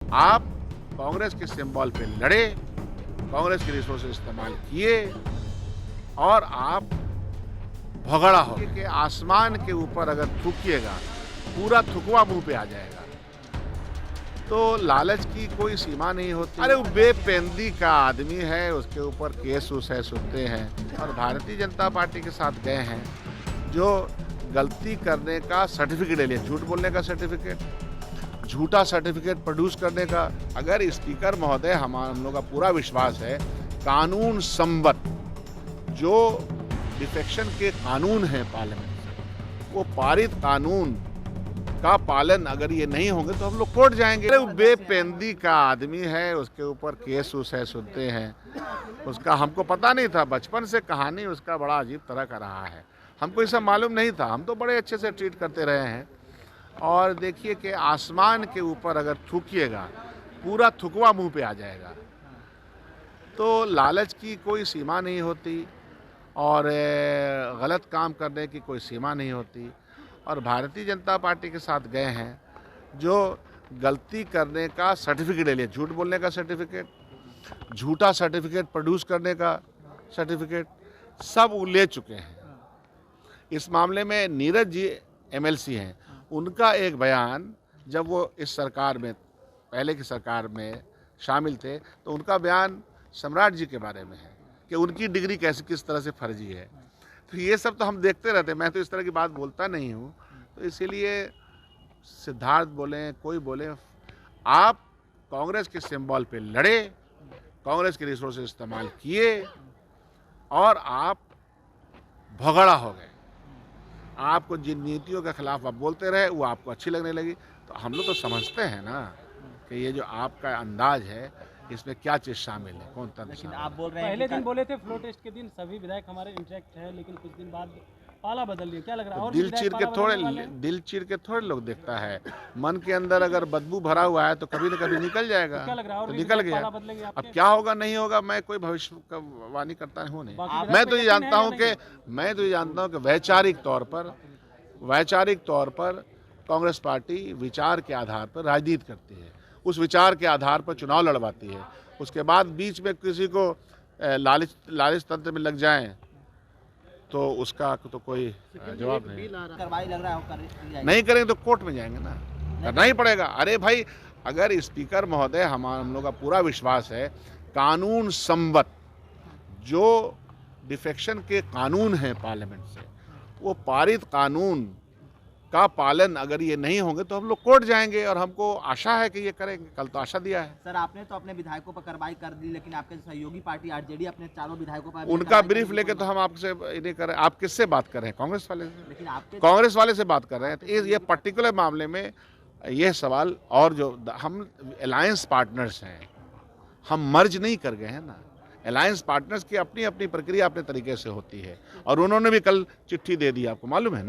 आप कांग्रेस के सिंबल पे लड़े, कांग्रेस के रिसोर्सेज इस्तेमाल किए और आप भगड़ा हो कि आसमान के ऊपर अगर थूकिएगा, पूरा थुकवा मुंह पे आ जाएगा। तो लालच की कोई सीमा नहीं होती। अरे वो बेपेंदी का आदमी है, उसके ऊपर केस उस है, सुनते हैं और भारतीय जनता पार्टी के साथ गए हैं जो गलती करने का सर्टिफिकेट ले लिया, झूठ बोलने का सर्टिफिकेट, झूठा सर्टिफिकेट प्रोड्यूस करने का। अगर स्पीकर महोदय, हम लोग का पूरा विश्वास है कानून संबद्ध जो डिफेक्शन के कानून हैं पार्लियामेंट से, वो पारित कानून का पालन अगर ये नहीं होंगे तो हम लोग कोर्ट जाएंगे। अरे बेपेंदी का आदमी है, उसके ऊपर केस उस है, सुनते हैं। उसका हमको पता नहीं था, बचपन से कहानी उसका बड़ा अजीब तरह का रहा है, हमको ये सब मालूम नहीं था। हम तो बड़े अच्छे से ट्रीट करते रहे हैं। और देखिए कि आसमान के ऊपर अगर थूकिएगा, पूरा थुकवा मुंह पे आ जाएगा। तो लालच की कोई सीमा नहीं होती और गलत काम करने की कोई सीमा नहीं होती। और भारतीय जनता पार्टी के साथ गए हैं जो गलती करने का सर्टिफिकेट ले लिया, झूठ बोलने का सर्टिफिकेट, झूठा सर्टिफिकेट प्रोड्यूस करने का सर्टिफिकेट, सब वो ले चुके हैं। इस मामले में नीरज जी एमएलसी हैं, उनका एक बयान जब वो इस सरकार में, पहले की सरकार में शामिल थे, तो उनका बयान सम्राट जी के बारे में है कि उनकी डिग्री कैसे किस तरह से फर्जी है। तो ये सब तो हम देखते रहते हैं, मैं तो इस तरह की बात बोलता नहीं हूँ। तो इसीलिए सिद्धार्थ बोले, कोई बोले, आप कांग्रेस के सिंबल पे लड़े, कांग्रेस के रिसोर्सेज इस्तेमाल किए और आप भगड़ा हो गए। आपको जिन नीतियों के खिलाफ आप बोलते रहे वो आपको अच्छी लगने लगी। तो हम लोग तो समझते हैं ना कि ये जो आपका अंदाज है इसमें क्या चीज़ शामिल है, कौन तंत्र लेकिन शामिल आप है। बोल रहे हैं पहले दिन बोले थे फ्लो टेस्ट के दिन सभी विधायक हमारे इंटरेक्ट है, लेकिन कुछ दिन बाद पाला बदल लिया, क्या लग रहा है? और दिल चीर के थोड़े लोग देखता है। मन के अंदर अगर बदबू भरा हुआ है तो कभी न कभी निकल जाएगा। क्या लग रहा है? और तो भी निकल विधायक गया। पाला बदलेंगे अब आपके? क्या होगा नहीं होगा, मैं कोई भविष्यवाणी करता हूँ नहीं। बाकी विधायक मैं पे तो ये यकीन है जानता या हूँ नहीं? कि वैचारिक तौर पर कांग्रेस पार्टी विचार के आधार पर राजनीति करती है, उस विचार के आधार पर चुनाव लड़वाती है। उसके बाद बीच में किसी को लालच तंत्र में लग जाएं तो उसका तो कोई जवाब नहीं। कार्रवाई लग रहा है नहीं करेंगे तो कोर्ट में जाएंगे ना, करना ही पड़ेगा। अरे भाई, अगर स्पीकर महोदय, हम लोग का पूरा विश्वास है कानून संबद्ध जो डिफेक्शन के कानून हैं पार्लियामेंट से, वो पारित कानून का पालन अगर ये नहीं होंगे तो हम लोग कोर्ट जाएंगे और हमको आशा है कि ये करेंगे। कल तो आशा दिया है। सर, आपने तो अपने विधायकों पर कार्रवाई कर दी, लेकिन आपके सहयोगी पार्टी आरजेडी अपने चारों विधायकों पर उनका ब्रीफ लेके तो हम आपसे इन्हें कर रहे हैं। आप किससे बात कर रहे हैं? कांग्रेस वाले से? लेकिन आपके कांग्रेस वाले से बात कर रहे हैं। तो ये पर्टिकुलर मामले में ये सवाल, और जो हम अलायंस पार्टनर्स हैं, हम मर्ज नहीं कर गए हैं ना। अलायंस पार्टनर्स की अपनी अपनी प्रक्रिया अपने तरीके से होती है और उन्होंने भी कल चिट्ठी दे दी, आपको मालूम है ना।